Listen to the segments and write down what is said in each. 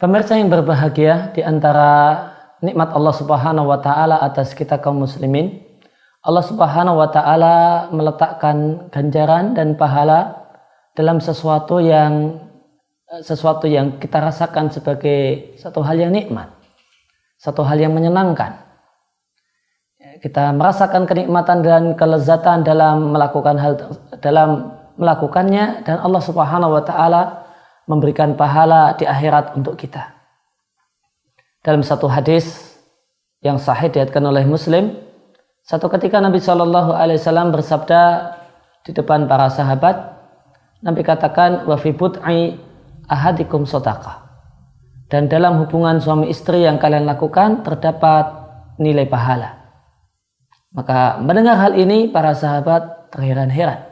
Pemirsa yang berbahagia, di antara nikmat Allah Subhanahu wa taala atas kita kaum muslimin, Allah Subhanahu wa taala meletakkan ganjaran dan pahala dalam sesuatu yang kita rasakan sebagai satu hal yang nikmat, satu hal yang menyenangkan. Kita merasakan kenikmatan dan kelezatan dalam melakukannya, dan Allah Subhanahu wa taala memberikan pahala di akhirat untuk kita. Dalam satu hadis yang sahih diriwayatkan oleh Muslim, satu ketika Nabi Shallallahu Alaihi Wasallam bersabda di depan para sahabat, Nabi katakan, wa fi bud'i ahadikum shadaqah, dan dalam hubungan suami istri yang kalian lakukan terdapat nilai pahala. Maka mendengar hal ini para sahabat terheran-heran.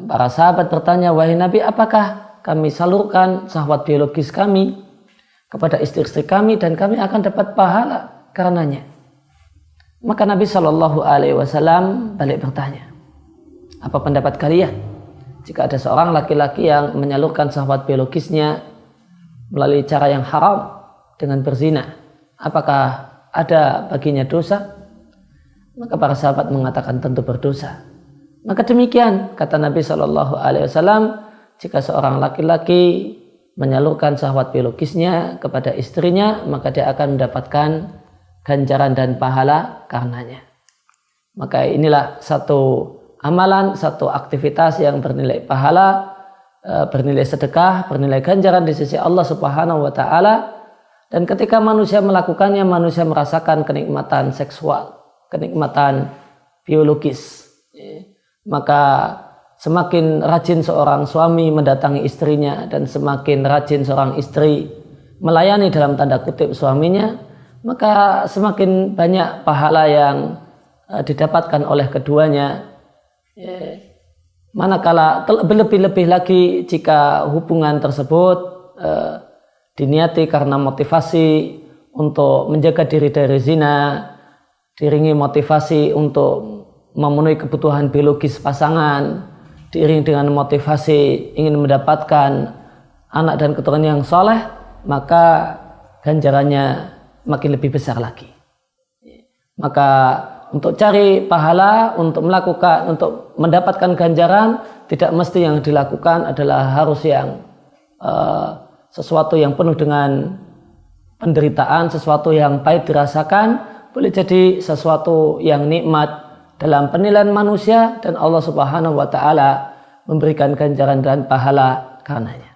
Para sahabat bertanya, wahai Nabi, apakah kami salurkan syahwat biologis kami kepada istri-istri kami dan kami akan dapat pahala karenanya? Maka Nabi Shallallahu Alaihi Wasallam balik bertanya, apa pendapat kalian jika ada seorang laki-laki yang menyalurkan syahwat biologisnya melalui cara yang haram dengan berzina, apakah ada baginya dosa? Maka para sahabat mengatakan tentu berdosa. Maka demikian kata Nabi Shallallahu Alaihi Wasallam, jika seorang laki-laki menyalurkan syahwat biologisnya kepada istrinya, maka dia akan mendapatkan ganjaran dan pahala karenanya. Maka inilah satu amalan, satu aktivitas yang bernilai pahala, bernilai sedekah, bernilai ganjaran di sisi Allah Subhanahu wa taala. Dan ketika manusia melakukannya, manusia merasakan kenikmatan seksual, kenikmatan biologis. Maka semakin rajin seorang suami mendatangi istrinya dan semakin rajin seorang istri melayani dalam tanda kutip suaminya, maka semakin banyak pahala yang didapatkan oleh keduanya. Manakala lebih-lebih lagi jika hubungan tersebut diniati karena motivasi untuk menjaga diri dari zina, diiringi motivasi untuk memenuhi kebutuhan biologis pasangan, diiringi dengan motivasi ingin mendapatkan anak dan keturunan yang soleh, maka ganjarannya makin lebih besar lagi. Maka untuk cari pahala, untuk mendapatkan ganjaran, tidak mesti yang dilakukan adalah harus yang sesuatu yang penuh dengan penderitaan, sesuatu yang pahit dirasakan. Boleh jadi sesuatu yang nikmat dalam penilaian manusia, dan Allah Subhanahu wa taala memberikan ganjaran dan pahala karenanya.